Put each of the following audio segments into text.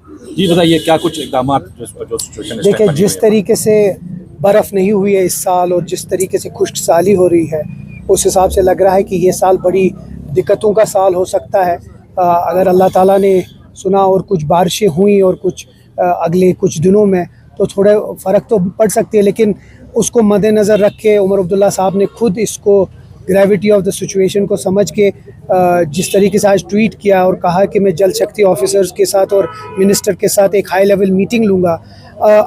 जी बताइए, क्या कुछ इकदाम जो सिचुएशन देखिए, जिस तरीके से बर्फ़ नहीं हुई है इस साल और जिस तरीके से खुश्क साली हो रही है, उस हिसाब से लग रहा है कि ये साल बड़ी दिक्कतों का साल हो सकता है। अगर अल्लाह ताला ने सुना और कुछ बारिशें हुई और कुछ अगले कुछ दिनों में, तो थोड़े फ़र्क तो पड़ सकती है, लेकिन उसको मद्देनज़र रख के उमर अब्दुल्ला साहब ने खुद इसको ग्रेविटी ऑफ द सिचुएशन को समझ के जिस तरीके से आज ट्वीट किया और कहा कि मैं जल शक्ति ऑफिसर्स के साथ और मिनिस्टर के साथ एक हाई लेवल मीटिंग लूँगा।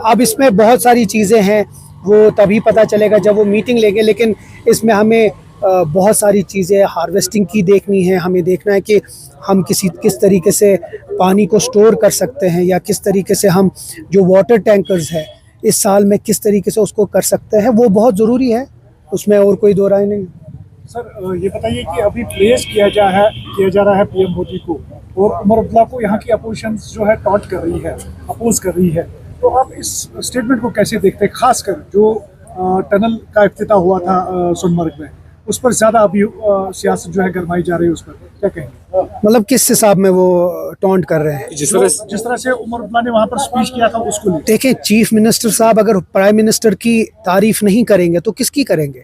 अब इसमें बहुत सारी चीज़ें हैं, वो तभी पता चलेगा जब वो मीटिंग लेंगे, लेकिन इसमें हमें बहुत सारी चीज़ें हार्वेस्टिंग की देखनी है। हमें देखना है कि हम किस तरीके से पानी को स्टोर कर सकते हैं, या किस तरीके से हम जो वाटर टैंकर्स है इस साल में किस तरीके से उसको कर सकते हैं, वो बहुत ज़रूरी है, उसमें और कोई दो राय नहीं। सर ये बताइए कि अभी प्लेस किया जा रहा है पीएम मोदी को, और उमर अब्दुल्ला को यहाँ की अपोजिशन जो है टॉन्ट कर रही है, अपोज कर रही है, तो आप इस स्टेटमेंट को कैसे देखते हैं? खासकर जो टनल का इफ्तिताह हुआ था सोनमर्ग में, उस पर ज़्यादा अभी सियासत जो है गरमाई जा रही है, उस पर क्या कहेंगे? मतलब किस हिसाब में वो टॉन्ट कर रहे हैं? जिस तरह से उमर अब्दुल्ला ने वहाँ पर स्पीच किया था उसको लेकर। देखें, चीफ मिनिस्टर साहब अगर प्राइम मिनिस्टर की तारीफ नहीं करेंगे तो किसकी करेंगे?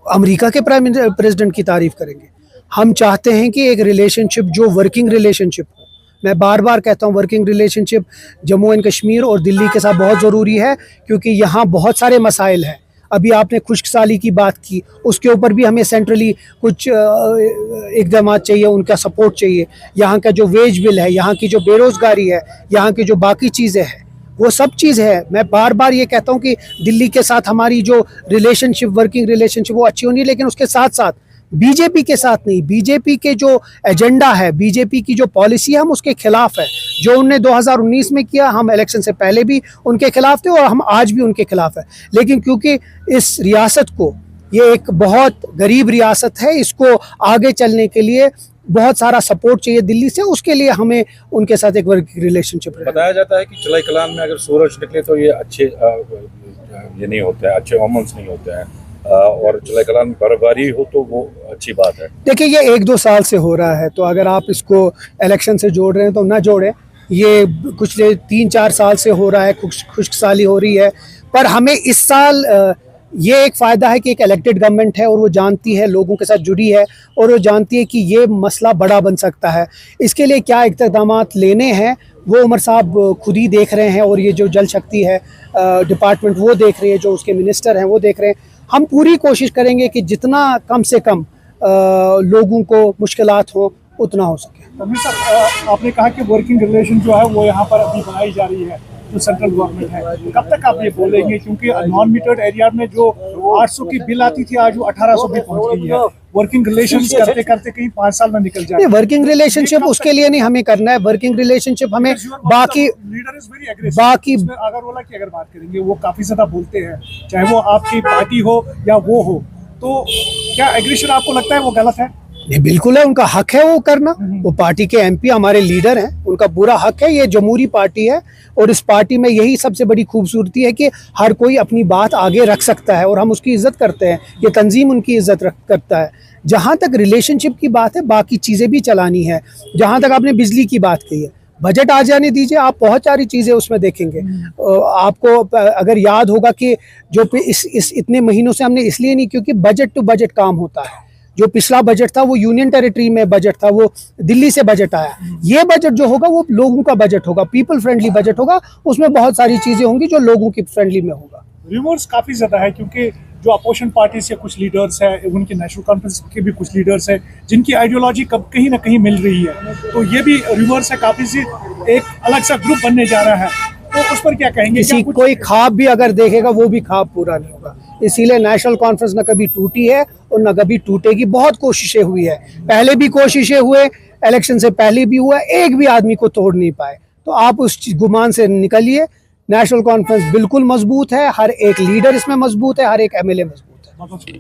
अमेरिका के प्रेसिडेंट की तारीफ करेंगे। हम चाहते हैं कि एक रिलेशनशिप जो वर्किंग रिलेशनशिप हो। मैं बार बार कहता हूँ, working relationship Jammu and Kashmir और दिल्ली के साथ बहुत ज़रूरी है, क्योंकि यहाँ बहुत सारे मसाइल हैं। अभी आपने खुश्क साली की बात की, उसके ऊपर भी हमें सेंट्रली कुछ इक़दाम चाहिए, उनका सपोर्ट चाहिए। यहाँ का जो वेज बिल है, यहाँ की जो बेरोज़गारी है, यहाँ की जो बाकी चीज़ें हैं, वो सब चीज़ है। मैं बार बार ये कहता हूँ कि दिल्ली के साथ हमारी जो रिलेशनशिप, वर्किंग रिलेशनशिप, वो अच्छी होनी है, लेकिन उसके साथ साथ बीजेपी के साथ नहीं। बीजेपी के जो एजेंडा है, बीजेपी की जो पॉलिसी है, हम उसके खिलाफ है। जो उनने 2019 में किया, हम इलेक्शन से पहले भी उनके खिलाफ थे और हम आज भी उनके खिलाफ है। लेकिन क्योंकि इस रियासत को, ये एक बहुत गरीब रियासत है, इसको आगे चलने के लिए बहुत सारा सपोर्ट चाहिए दिल्ली से, उसके लिए हमें उनके साथ एक वर्किंग रिलेशनशिप है। बताया जाता है कि चलाई कलान में अगर सूरज निकले तो ये अच्छे ये नहीं होते हैं, अच्छे ओमन्स नहीं होते हैं, और चलाई कलान में बर्फबारी हो तो वो अच्छी बात है। देखिए, ये 1-2 साल से हो रहा है, तो अगर आप इसको इलेक्शन से जोड़ रहे हैं तो ना जोड़ें। ये कुछ 3-4 साल से हो रहा है, खुश्क साली हो रही है। पर हमें इस साल ये एक फ़ायदा है कि एक इलेक्टेड गवर्नमेंट है और वो जानती है, लोगों के साथ जुड़ी है, और वो जानती है कि ये मसला बड़ा बन सकता है। इसके लिए क्या इक़दामात लेने हैं वो उमर साहब खुद ही देख रहे हैं, और ये जो जल शक्ति है डिपार्टमेंट वो देख रही है, जो उसके मिनिस्टर हैं वो देख रहे हैं। हम पूरी कोशिश करेंगे कि जितना कम से कम लोगों को मुश्किलात हो उतना हो सके। तमीर साहब, आपने कहा कि वर्किंग रिलेशन जो है वो यहाँ पर अभी बनाई जा रही है, जो सेंट्रल गवर्नमेंट है, कब तक आप ये बोलेंगे? क्योंकि नॉन मीटर्ड एरिया में जो 800 की बिल आती थी, आज वो 1800 भी पहुंच गई है। वर्किंग रिलेशंस करते करते कहीं 5 साल में निकल जाए। वर्किंग रिलेशनशिप उसके लिए नहीं हमें करना है। वर्किंग रिलेशनशिप हमें बाकी अगर की अगर बात करेंगे, वो काफी ज्यादा बोलते हैं, चाहे वो आपकी पार्टी हो या वो हो, तो क्या एग्रेशन आपको लगता है वो गलत है? नहीं, बिल्कुल है, उनका हक है वो करना। वो पार्टी के एमपी हमारे लीडर हैं, उनका पूरा हक है। ये जमहूरी पार्टी है और इस पार्टी में यही सबसे बड़ी खूबसूरती है कि हर कोई अपनी बात आगे रख सकता है और हम उसकी इज्जत करते हैं। ये तंजीम उनकी इज्जत करता है। जहाँ तक रिलेशनशिप की बात है, बाकी चीज़ें भी चलानी है। जहाँ तक आपने बिजली की बात कही है, बजट आ जाने दीजिए, आप बहुत सारी चीज़ें उसमें देखेंगे। आपको अगर याद होगा कि जो इस इतने महीनों से हमने इसलिए नहीं, क्योंकि बजट टू बजट काम होता है। जो पिछला बजट था वो यूनियन टेरिटरी में बजट था, वो दिल्ली से बजट आया। ये बजट जो होगा वो लोगों का बजट होगा, पीपल फ्रेंडली बजट होगा। उसमें बहुत सारी चीज़ें होंगी जो लोगों की फ्रेंडली में होगा। रिमोर्स काफ़ी ज़्यादा है, क्योंकि जो अपोजिशन पार्टी से कुछ लीडर्स हैं, उनके नेशनल कॉन्फ्रेंस के भी कुछ लीडर्स हैं जिनकी आइडियोलॉजी कहीं ना कहीं मिल रही है, तो ये भी रिवर्स है, काफ़ी सी एक अलग सा ग्रुप बनने जा रहा है। तो उस पर क्या कहेंगे? किसी कोई ख्वाब भी अगर देखेगा वो भी ख्वाब पूरा नहीं होगा। इसीलिए नेशनल कॉन्फ्रेंस न कभी टूटी है और न कभी टूटेगी। बहुत कोशिशें हुई है, पहले भी कोशिशें हुए, इलेक्शन से पहले भी हुआ, एक भी आदमी को तोड़ नहीं पाए। तो आप उस गुमान से निकलिए। नेशनल कॉन्फ्रेंस बिल्कुल मजबूत है, हर एक लीडर इसमें मजबूत है, हर एक एमएलए मजबूत है।